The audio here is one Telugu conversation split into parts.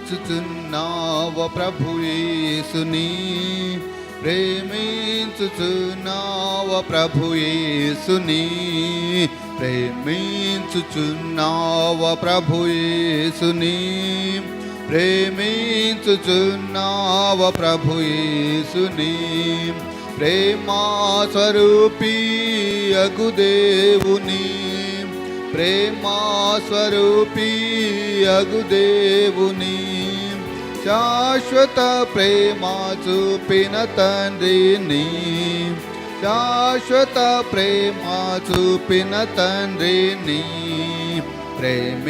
ప్రేమించుచున్నావ ప్రభు యేసుని, ప్రేమించుచున్నావ ప్రభు యేసుని, ప్రేమించుచున్నావ ప్రభు యేసుని, ప్రేమించుచున్నావ ప్రభు యేసుని. ప్రేమా స్వరూపీ అగు దేవుని, ప్రేమా స్వరూపీ అగు దేవుని, శాశ్వత ప్రేమ చూపిన తండ్రిని, శాశ్వత ప్రేమ చూపిన తండ్రిని. ప్రేమించుచున్నావ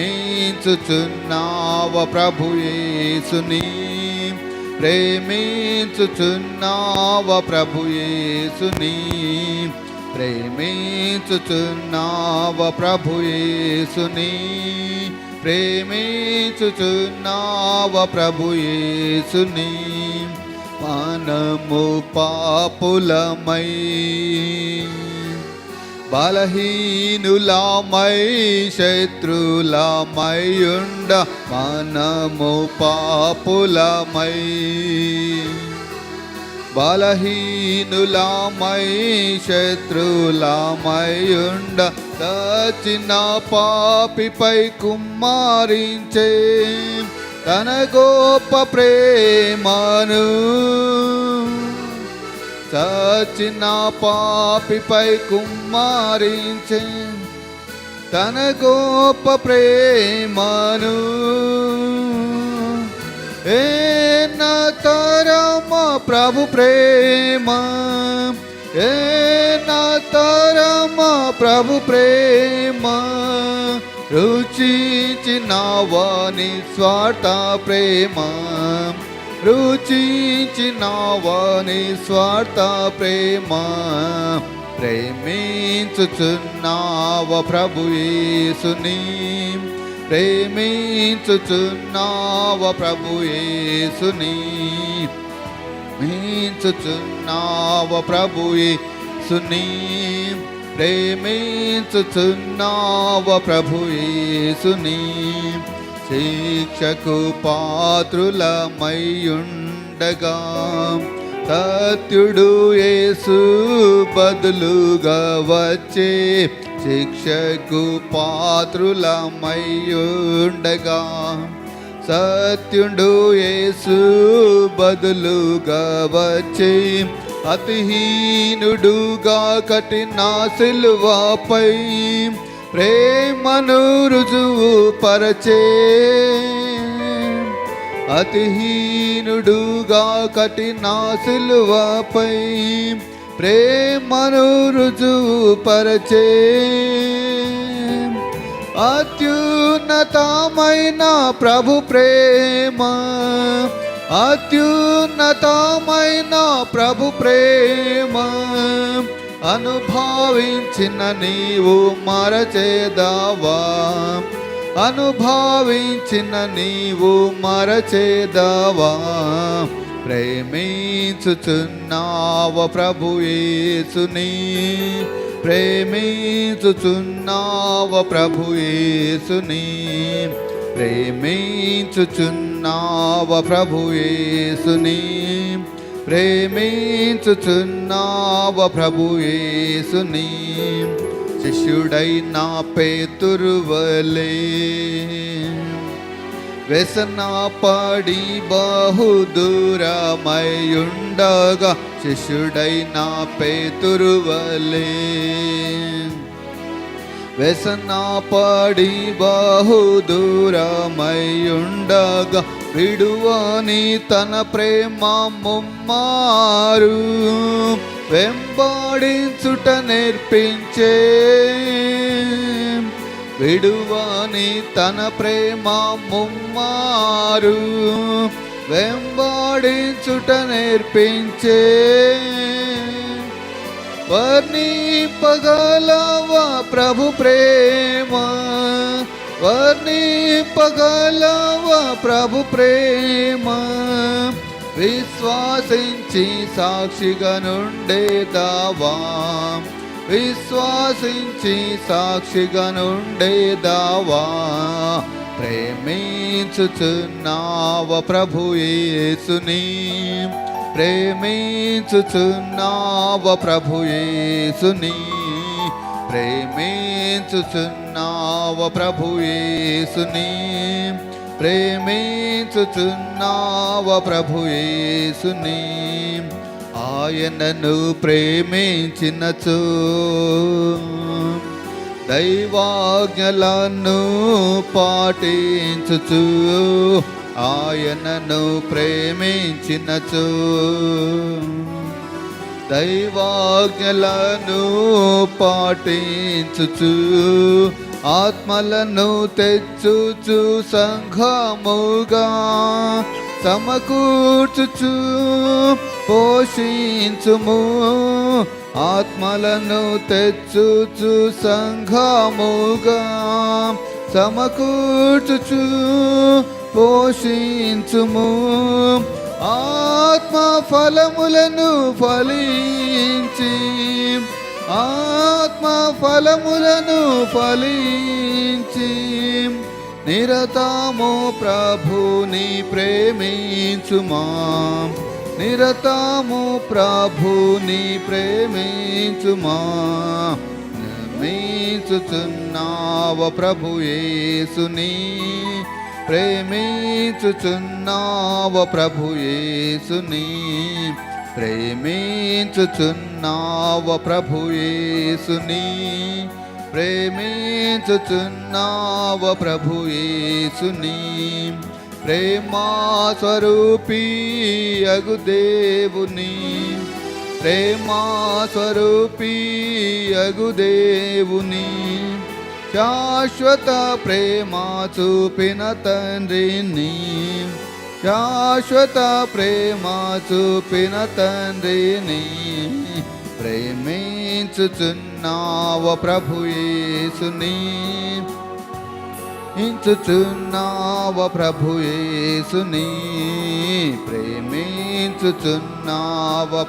ప్రభు యేసుని, ప్రేమించుచున్నావ ప్రభు యేసుని, ప్రేమించుచున్నావ ప్రభు యేసుని, ప్రేమించుచున్నావ ప్రభు యేసుని. మనము పాపులమై బలహీనులమై శత్రులమై ఉండ, మనము పాపులమై బలహీనులమై శత్రులమై ఉండ, చచ్చిన పాపిపై కుమ్మరించే తన గొప్ప ప్రేమను, చచ్చిన పాపిపై కుమ్మరించే తన గొప్ప ప్రేమను. ఏ నా తరమా ప్రభు ప్రేమ, ఏ నా తరమా ప్రభు ప్రేమ, రుచించినావా నిస్వార్థ ప్రేమ, రుచించినావా నిస్వార్థ ప్రేమ. ప్రేమించుచున్నావ ప్రభు యేసుని, ప్రేమించుచున్నావ ప్రభు యేసుని, ప్రేమించుచున్నావ ప్రభు యేసుని, ప్రేమించుచున్నావ ప్రభు యేసుని. శిక్షకు పాత్రులమైయుండగా సత్యుడు యేసు బదులుగా వచ్చే, శిక్షకు పాత్రులమైయుండగా సత్యుడు యేసు బదులుగా వచ్చే, అతిహీనుడుగా కఠిన సిలువపై ప్రేమను రుజువు పరచే, అతిహీనుడుగా కఠిన సిలువపై ప్రేమను రుజువు పరచే. అత్యున్నతమైన ప్రభు ప్రేమ, అత్యున్నతమైన ప్రభు ప్రేమ, అనుభవించిన నీవు మరచేదావా, అనుభవించిన నీవు మరచేదావా. ప్రేమించుచున్నావ ప్రభు యేసుని, ప్రేమించుచున్నావ ప్రభు యేసుని, ప్రేమించుచున్నావ ప్రభు యేసుని, ప్రేమించుచున్నావ ప్రభు యేసుని. శిష్యుడైన పేతురు వలె వ్యసన పడి బహుదూరమైయుండగా, శిష్యుడైన పేతురు వలె వ్యసన పడి బహుదూరమైయుండగా, విడువని తన ప్రేమ ముమ్మారు వెంబడించుట నేర్పించే, విడువని తన ప్రేమ ముమ్మారు వెంబడించుట నేర్పించే. వర్ణింపగలవా ప్రభు ప్రేమ, వర్ణింపగలవా ప్రభు ప్రేమ, విశ్వాసించి సాక్షిగా నుండేదావా, విశ్వాసించి సాక్షిగా నుండేదావా. ప్రేమించుచున్నావ ప్రభు యేసుని, ప్రేమించుచున్నావ ప్రభు యేసుని, ప్రేమించుచున్నావ ప్రభు యేసుని, ప్రేమించుచున్నావ ప్రభు యేసుని. ఆయనను ప్రేమించినచో దైవాజ్ఞలను పాటించుచు, ఆయనను ప్రేమించినచో దైవాజ్ఞలను పాటించుచు, ఆత్మలను తెచ్చుచు సంఘముగా సమకూర్చుచు పోషించుము, ఆత్మలను తెచ్చుచు సంఘముగా సమకూర్చుచు పోషించుము, ఆత్మ ఫలములను ఫలించి, ఆత్మ ఫలములను ఫలించి నిరతము ప్రభుని ప్రేమించుమా, నిరతము ప్రభుని ప్రేమించుమా. ప్రేమించుచున్నావ ప్రభు యేసుని, ప్రేమించుచున్నావ ప్రభు యేసుని, ప్రేమించుచున్నావ ప్రభు యేసుని, ప్రేమించుచున్నావ ప్రభు యేసుని. ప్రేమా స్వరూపీ అగు దేవుని, ప్రేమా స్వరూపీ అగు దేవుని, శాశ్వత ప్రేమ చూపిన తండ్రిని, శాశ్వత ప్రేమ చూపిన తండ్రిని. ప్రేమించుచున్నావ ప్రభు యేసుని, ప్రేమించుచున్నావ ప్రభు యేసుని, ప్రేమించుచున్నావ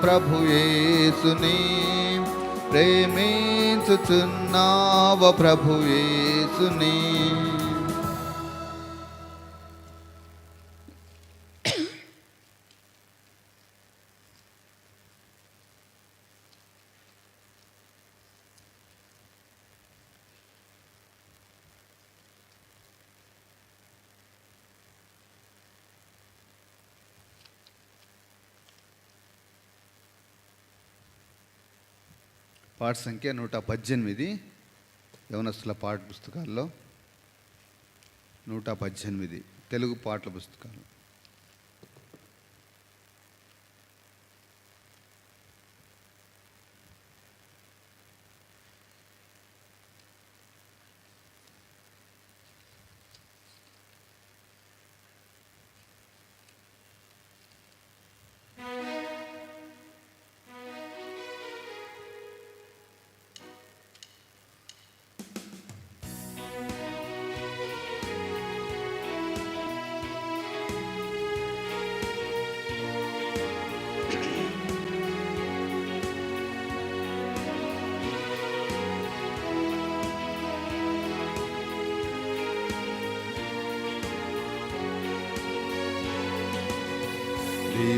ప్రభు యేసుని, ప్రేమించుచున్నావ ప్రభు యేసుని. పాట సంఖ్య 118, యవనస్తుల పాట పుస్తకాల్లో 118 తెలుగు పాటల పుస్తకాలు.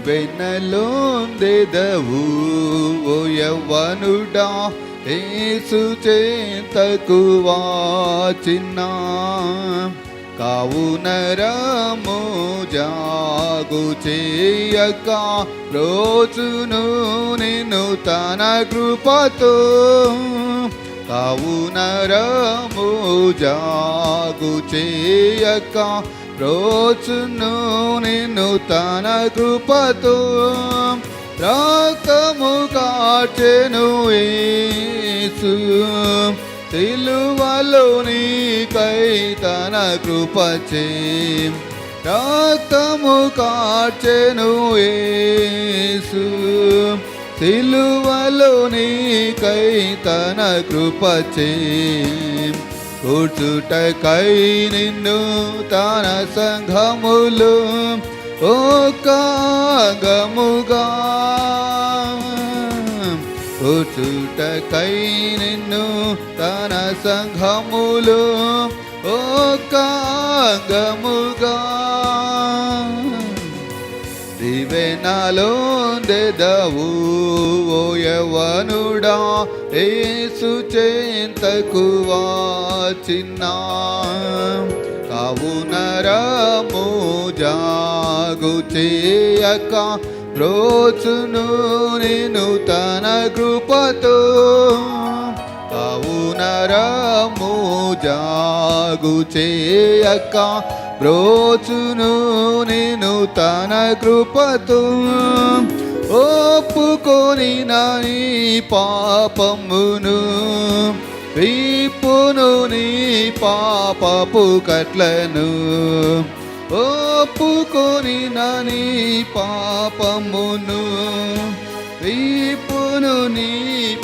వెన్నలోందెదవు ఓ యవ్వనుడా, యేసు చేతకు వాచిన, కావునరము జాగు చేయక రోజును నిన్ను తన కృపతో, కావునరము జాగు చేయక రోజును నిన్ను తన కృపతో, రక్తము కార్చెను యేసు సిలువలో నీకై తన కృపచే, రక్తము కార్చెను యేసు సిలువలో నీకై తన కృపచే, కూర్చుటకై నిన్ను తన సంఘములు ఓకాగముగా, కూర్చుటకై నిన్ను తన సంఘములు ఒక అంగముగా దివెనలోందెదవు ఓ యవ్వనుడా యేసు చెంతకు వచ్చినా కావున రమ్ము జాగు చేయక రోజును నేను తన కృపతో కావున రమ్ము జాగు చేయక రోజును నేను తన కృపతో ఒప్పుకొని నీ పాపమును విప్పును నీ పాపపు కట్లను ఒప్పుకొని నీ పాపమును విప్పును నీ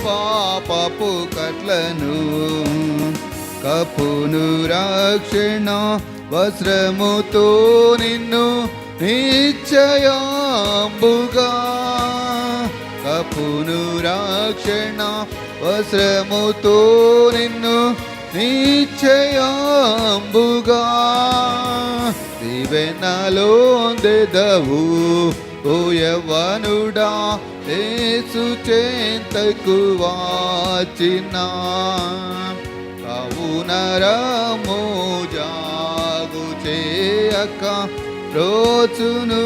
పాపపు కట్లను కప్పును రక్షణ వస్త్రముతో నిన్ను నిశ్చయంబుగా కప్పును రక్షణ వస్త్రముతో నిన్ను నిశ్చయంబుగా దివెనలోందెదవు ఓ యవ్వనుడా యేసు చెంతకు వచ్చినా కావున రమ్ము జాగు చేయక రోజును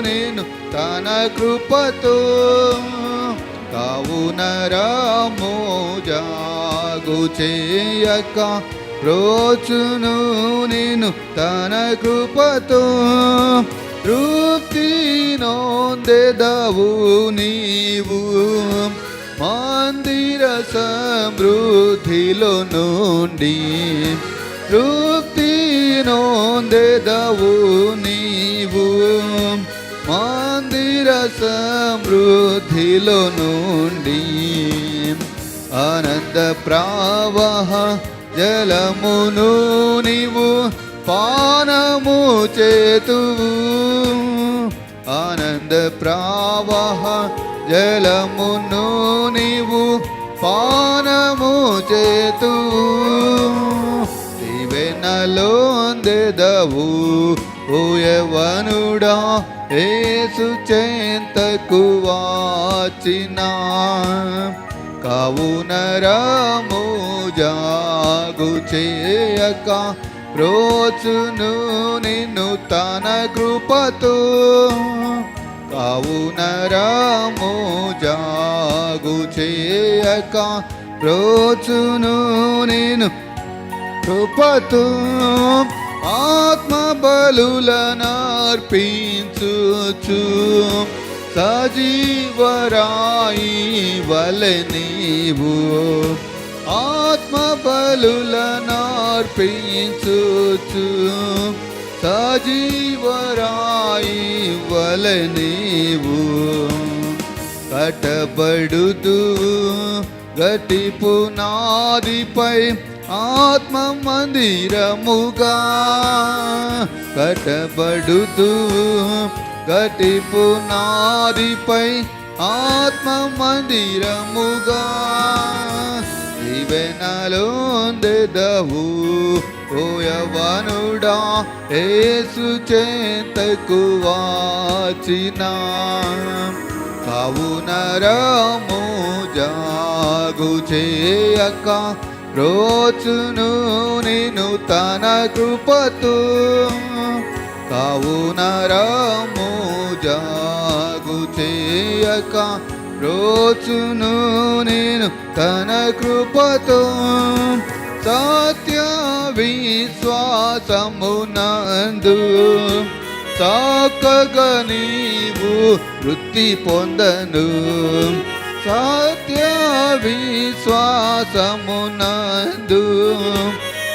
నేను తన కృపతో కావున రమ్ము జాగు చేయక రోజును నేను తన కృపతో తృప్తి నొందెదవు నీవు మందిర సమృద్ధిలో నుండి తృప్తి నొందెదవు నీవు మందిర సమృద్ధిలో నుండి ఆనంద ప్రవాహ జలమును నీవు పానము చేతువు ఆనంద ప్రవాహ జలమును నీవు పానము చేతువు దివెనలోందెదవు ఓ యవ్వనుడా యేసు చెంతకు వచ్చినా కావున రమ్ము జాగు చేయక రోజును నిన్ను తన కృపతో కావున రమ్ము జాగు చేయక రోజును నేను కృపతో ఆత్మ బలులనర్పించుచు సజీవరాయి వలె నీవు ఆత్మ బలులనర్పించుచు సజీవరాయి వలె నీవు కట్టబడుతూ గట్టి పునాదిపై ఆత్మ మందిరముగా కట్టబడుతూ గట్టి పునాదిపై ఆత్మ మందిరముగా దివెనలోందెదవు ఓ యవ్వనుడా యేసు చెంతకు వచ్చినా కావున రమ్ము జాగు చేయక రోజును నేను తన కృపతో కావున రమ్ము జాగు చేయక రోజును నేను తన కృపతో సత్య విశ్వాసమునందు చక్కగా నీవు వృత్తి పొందను సత్య విశ్వాసమునందు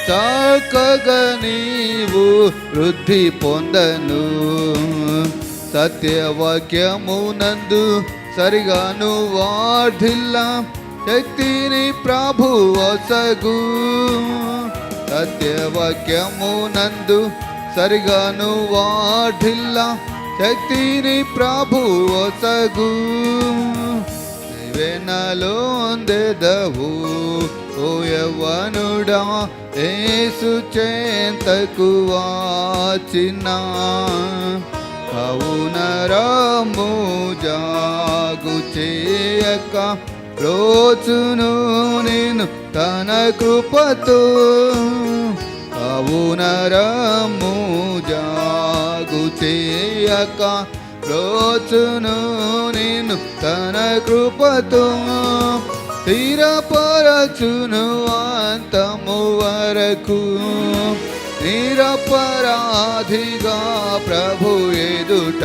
చక్కగా నీవు వృద్ధి పొందను సత్యవాక్యమునందు సరిగాను వార్ధిల్లా శక్తిని ప్రభు వసగు సత్యవాక్యమునందు సరిగాను వార్ధిల్లా శక్తిని ప్రభు వసగు దివెనలోందెదవు ఓ యవ్వనుడా యేసు చెంతకు వచ్చిన కవునరము జాగు చేయక రోజును నేను తన కృపతో కవునరము జాగు చేయక రోజును నేను తన కృపతో స్థిరపరచును అంతము వరకు నిరపరాధిగా ప్రభు ఎదుట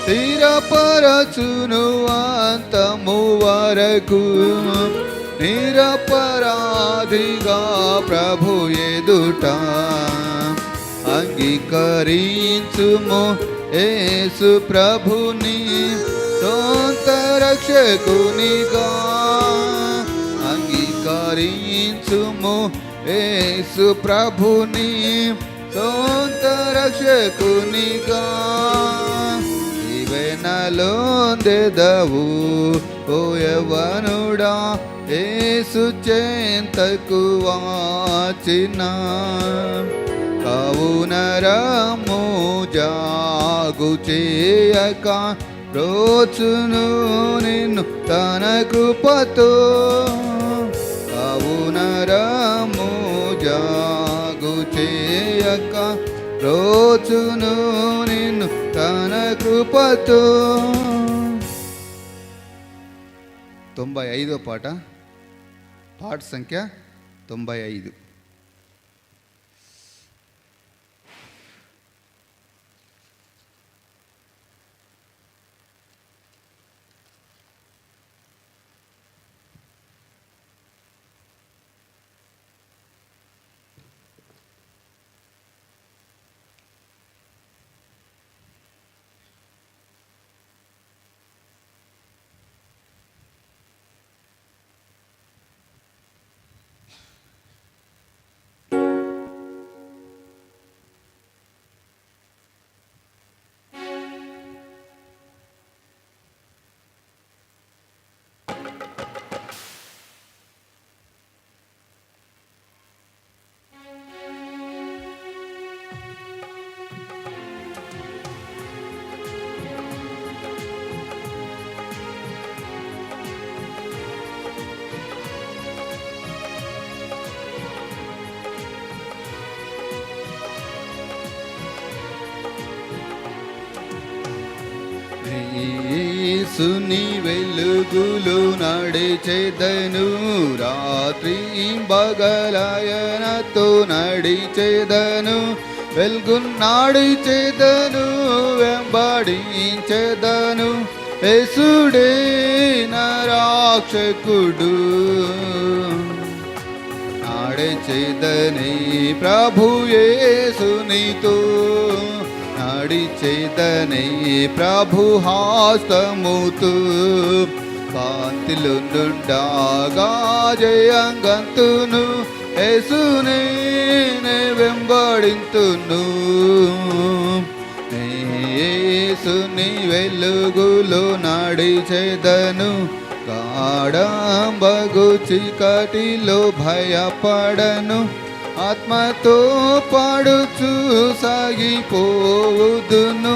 స్థిరపరచును అంతము వరకు నిరపరాధిగా ప్రభు ఎదుట అంగీకరించుము యేసు ప్రభుని సొంత రక్షకునిగా అంగీకరించుము యేసు ప్రభుని సొంత రక్షకునిగా దీవెనలొందెదవు ఓ యవ్వనుడా యేసు చెంతకు వచ్చిన కవునరము జాగు చేయక రోజును నిన్ను తన కృపతో కవునరము జాగు చేయక రోజును నిన్ను తన కృపతో. 95వ పాట, పాట సంఖ్య 95. యేసుని వెలుగులు నడిచెదను, రాత్రి పగలయనతో నడిచెదను, వెలుగు నడిచెదను, వెంబడించెదను, యేసుడే నా రక్షకుడు. నడిచెదనే ప్రభు యేసునితో, నడిచెదనే ప్రభు హస్తముతో, కాంతిలో నుండగా జయంగంతును, యేసునే వెంబడింతును. యేసుని వెలుగులో నడిచెదను, గాఢంబగు చీకటిలో భయపడను, ఆత్మతో పాడుచు సాగిపోవుదును,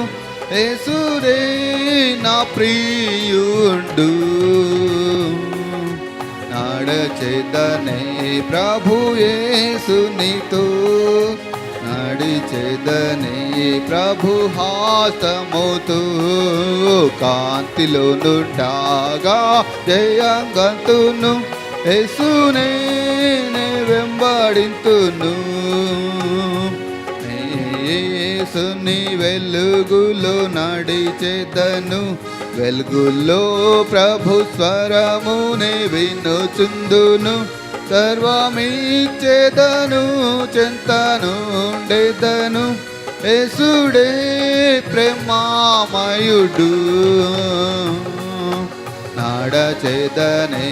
యేసురే నా ప్రియుండు. నడిచెదనే ప్రభు యేసునితో, నడిచెదనే ప్రభు హస్తముతో, కాంతిలో నుండగా జయంగంతును, యేసునే వెంబడింతును. యేసుని వెలుగులో నడిచెదను, వెలుగులో ప్రభు స్వరమునే వినుచుందును, సర్వమిచ్చెదను, చెంతనుండెదను, యేసుడే ప్రేమామయుడు. నడిచెదనే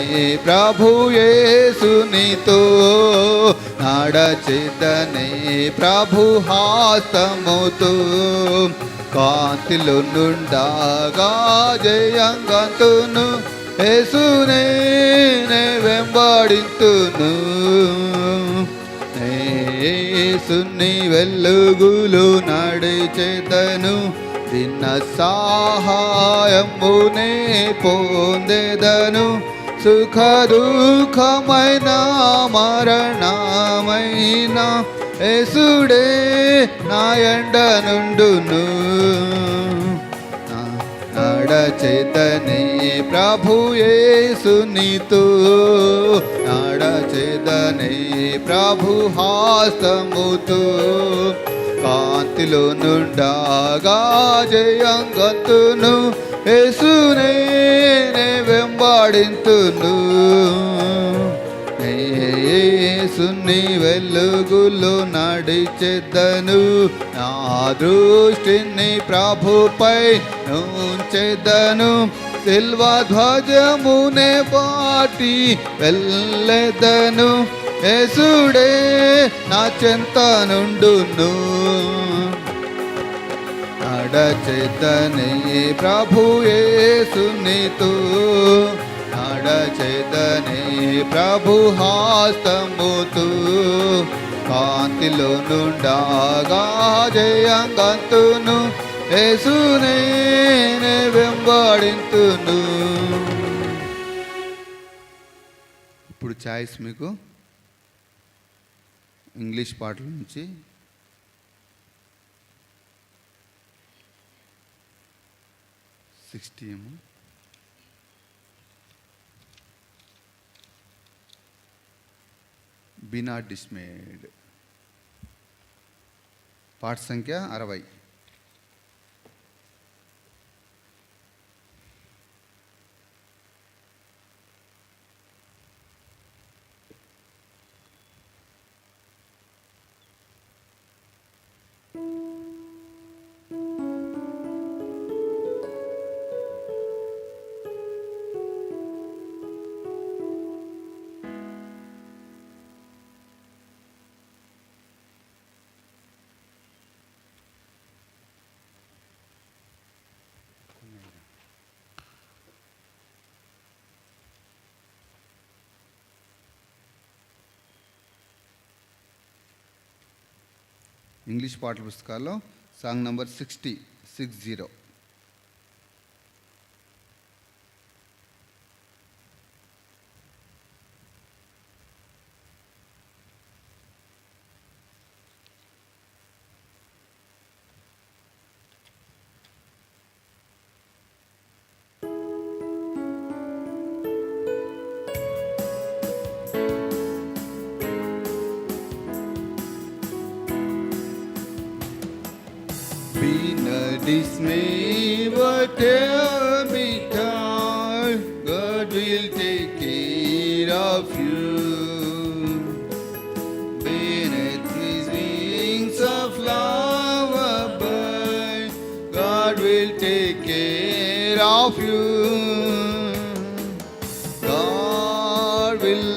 ప్రభు యేసునితో, నడిచెదనే ప్రభు హస్తముతో, కాంతిలో నుండగా జయంగంతును, యేసునే నే వెంబడింతును, యేసుని వెలుగులు నడిచెదను, దిన సహాయమునే పొందెదను, సుఖ దుఃఖమైన మరణమైన యేసుడే నా ఎండ నుండును, నడచెదనే ప్రభు యేసునితో, నడచెదనే ప్రభు హస్తముతో, కాంతిలో నుండగా జయంగతును, యేసునే నే వెంబడింతును, యేసుని వెలుగులో నడిచెదను, నా దృష్టిని ప్రభుపై ఉంచెదను, సిల్వ ధ్వజమునే బాటి వెళ్ళెదను, యేసుడే నా చెంత నుండును, నడచెదనే ప్రభు యేసునితో, నడచెదనే ప్రభు హస్తముతో, కాంతిలో నుండగా జయంగంతును, యేసునే నే వెంబడింతును. ఇప్పుడు చాయిస్ మీకు ఇంగ్లీష్ పాటల నుంచి 60 ఏమో. బీ నాట్ డిస్మేడ్, పాట సంఖ్య 60. ఇంగ్లీష్ పాటల పుస్తకాల్లో song number 60. Be not dismayed, whatever betide, God will take care of you. Beneath His wings of love abide, God will take care of you. God will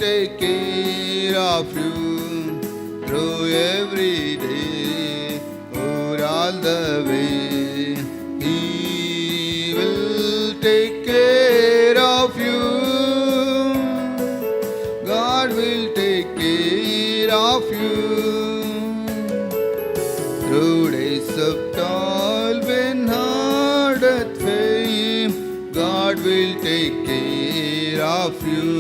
take care of you through every day. All the way, He will take care of you. God will take care of you. Through days of toil when hard at fame, God will take care of you.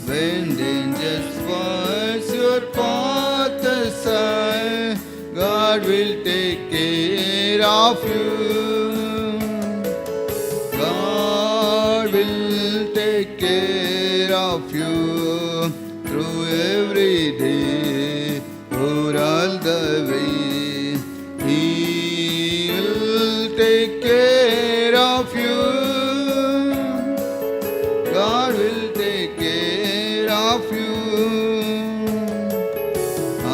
When dangers force your path aside, God will take care of you. God will take care of you through every day or all the way. He will take care of you. God will take care of you.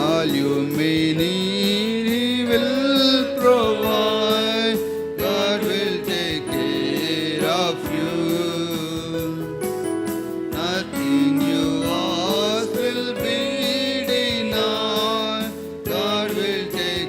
All you may need, He will provide. God will take care of you. Nothing you ask will be denied. God will take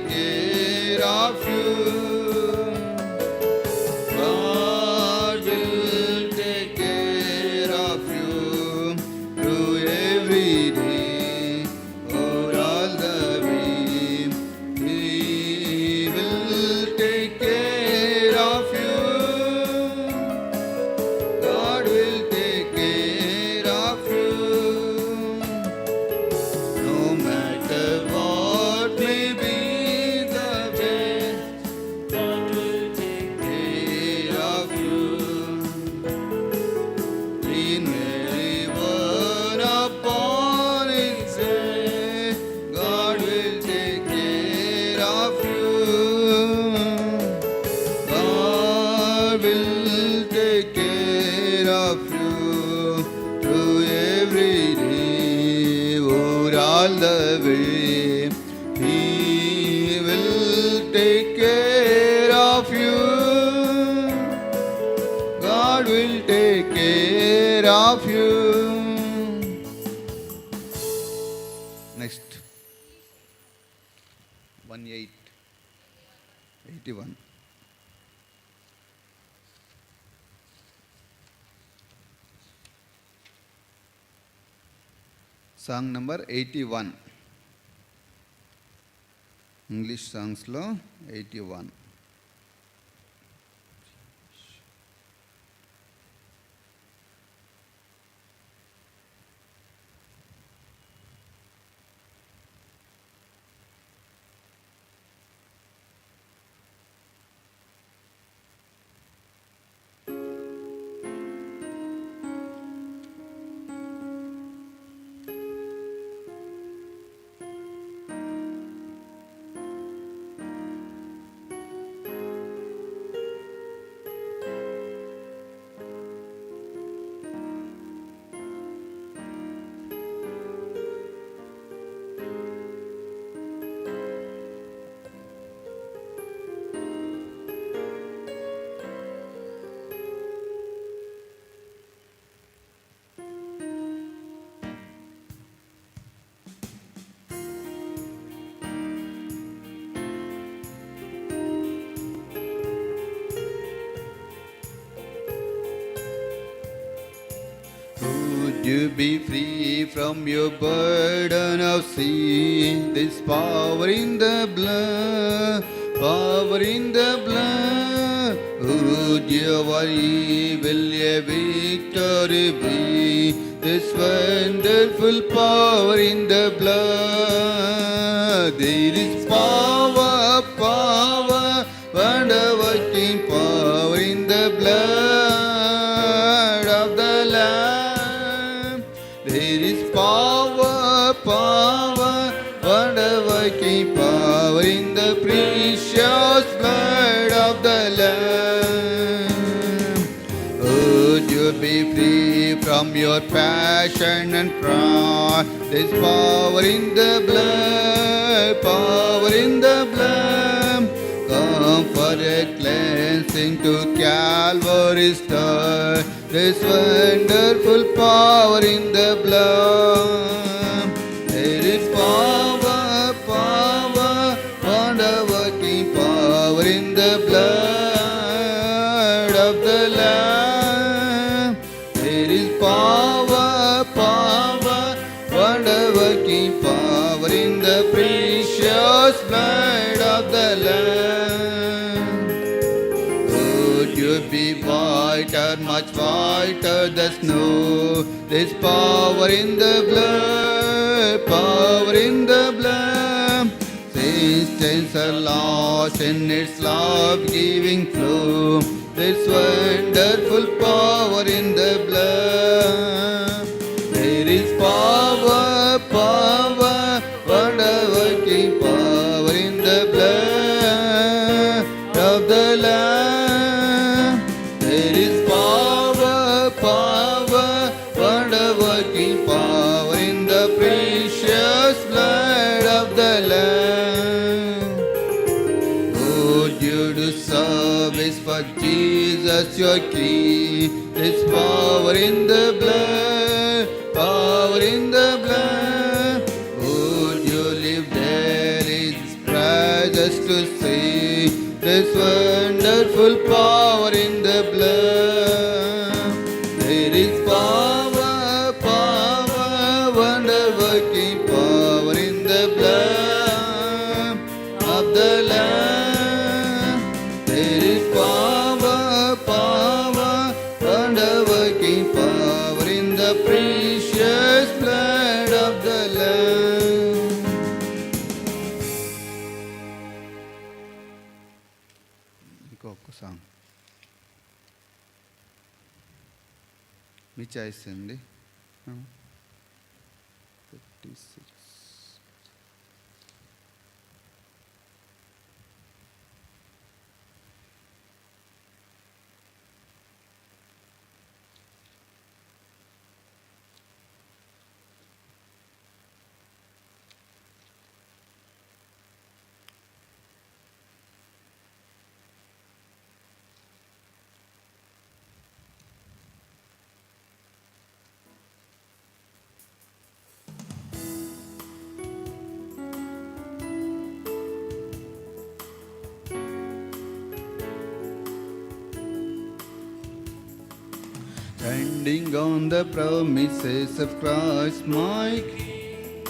all the way. He will take care of you. God will take care of you. Next. 81. Song number 81. English songs lo 81. Would you be free from your burden of sin? This power in the blood, power in the blood. Would your evil a victory be? This wonderful power in the blood. There is power, power, wonder-working power in the blood of the Lamb. There is power, power, wonder-working power in the precious blood of the Lamb. Would you be free from your passion and pride? There's power in the blood, power in the blood. Come for a cleansing to Calvary's star. There's wonderful power in the blood. There is power, power, wonder-working power in the blood of the Lamb. There is power, power, wonder-working power in the precious blood of the Lamb. Would you be whiter, much whiter than snow? There's power in the blood, power in the blood. Since chains are lost in its love-giving flow, there's wonderful power in the blood. There is power, power, wonder-working power in the blood of the Lamb. There is power, power, wonder-working power in the precious blood of the Lamb. Would you do service for Jesus your King? There's power in the blood, power in the blood. Would you live there His praises to sing? There's wonderful power in the blood. There is power, power, wonder-working power in the blood of the Lamb. There is power, power, wonder-working power in the precious blood of the Lamb. ఇంకొక సాంగ్ మీ చాయిస్ అండి. 56. Standing on the promises of Christ, my King,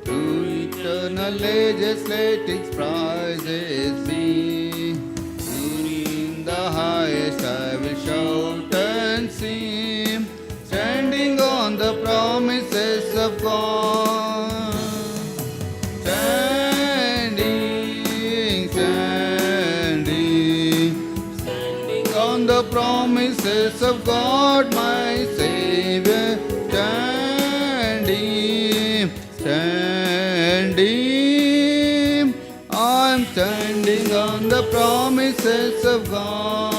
to eternal ages let its prizes be. In the highest I will shout and sing, standing on the promises of God. Standing on the promises of God, my Savior. Standing, I'm standing on the promises of God.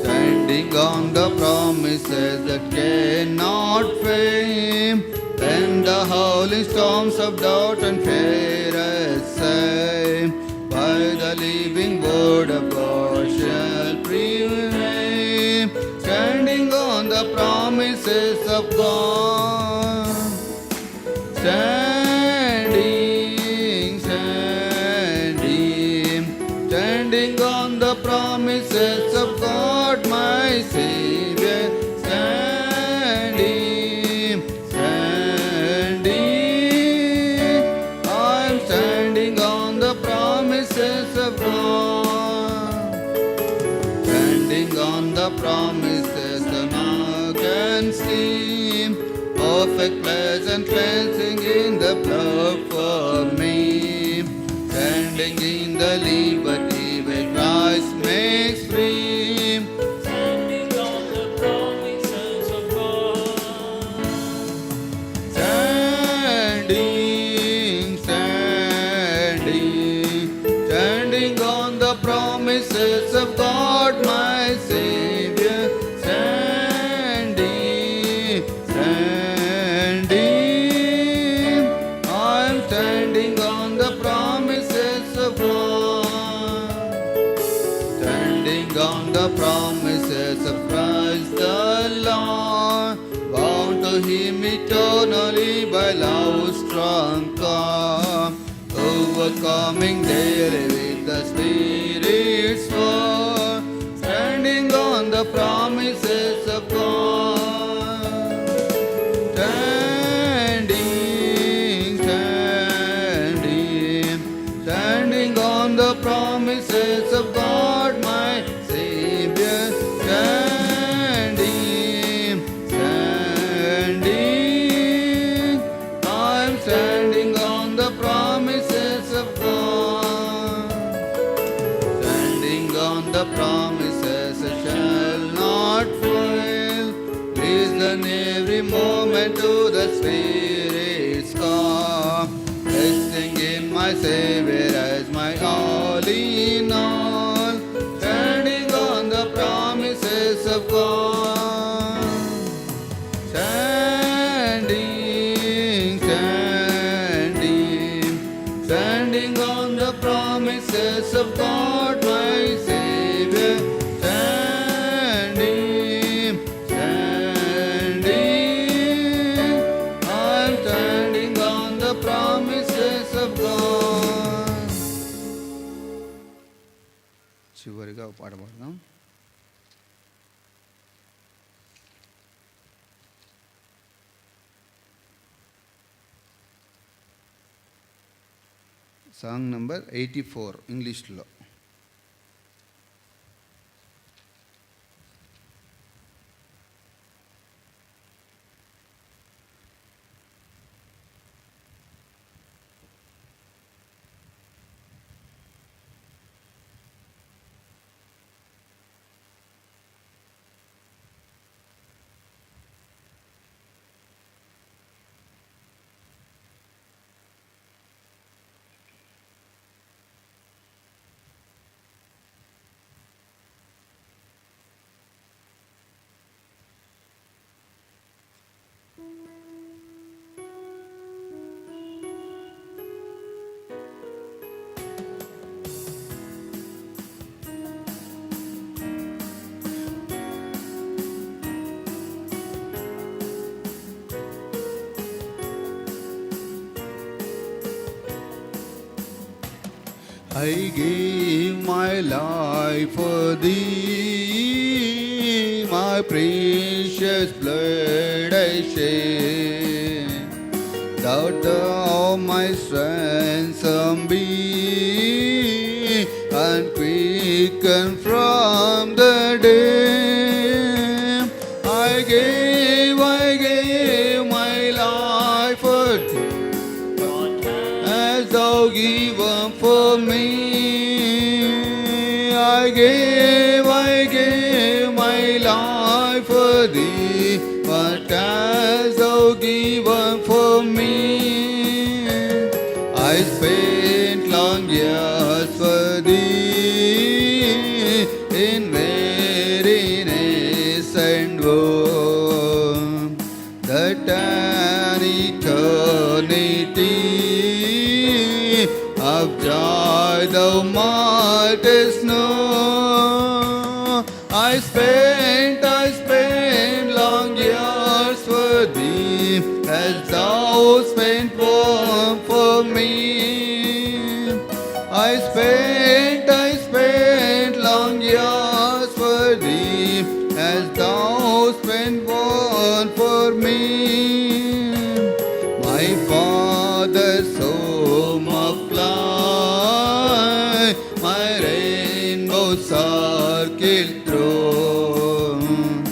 Standing on the promises that cannot fail, when the howling storms of doubt and fear assail, by the living word of God shall prevail. Standing on the promises of God. Standing on the promises of God, my Savior. I'm standing on the promises of God. Standing on the promises the now can see, perfect pleasant cleansing in the blood for me. Standing in the liberty where Christ makes free. Standing on the promises of God. Standing on the promises of God, my Savior. I'm standing on the promises of God. Standing on the promises of Christ the Lord, bound to Him eternally by love's strong car, overcoming daily with the Spirit's sword. Standing on the promises of God. Standing on the promises of God, my Savior. I'm standing on the promises of God. Standing on the promises I shall not fail. Listen every moment to the Spirit's call. Resting in my Savior as my all in all. Standing on the promises of God. Standing on the promises of God, my Savior. I'm standing on the promises of God. చివరిగా ఒక పాట పాడదాం. సాంగ్ నంబర్ 84 ఇంగ్లీష్లో. I gave my life for thee, my precious blood I shed. Thou thou my ransom be, and quicken from the dead. I gave my life for thee, as thou given for me. I gave my life for thee, but as thou given for me. I spent long years for thee in weariness and woe, that an eternity of joy thou mightest know. I spent long years for thee, as thou spent one for me. I spent long years for thee, as thou spent one for me. My Father's home of life, my rainbow circle throne,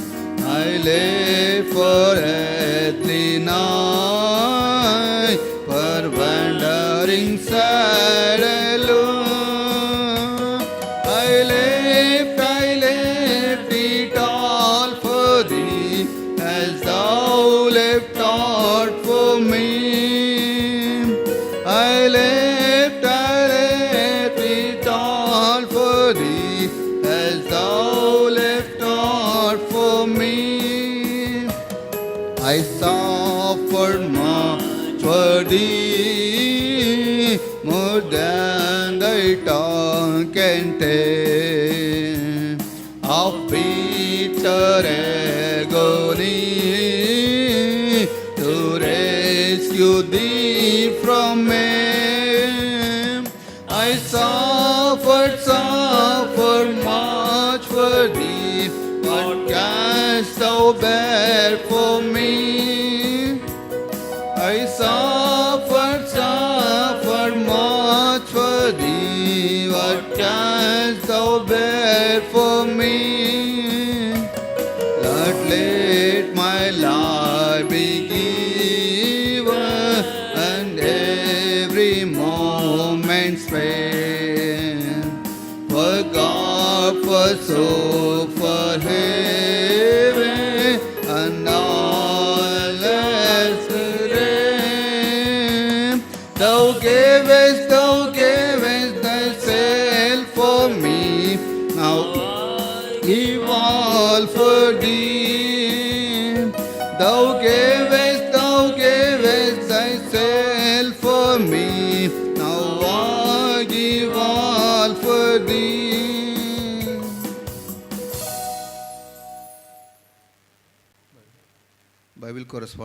I lay for earthly night, for wandering sad alone. I left it all for thee, as thou left all for me. I left it all for thee, as thou left all for me. I suffered much for thee, more than thy tongue can tell, of bitter agony to rescue thee from me. I suffered much for thee, what canst thou bear for me? I suffered much for thee, what canst thou bear for me? Lord, let my life be given, and every moment spent for God, for soul, for heaven, and all else reign. Thou gavest thyself for me, now give all for thee. Thou gavest thyself for me, now I give all for thee. Bible correspondence.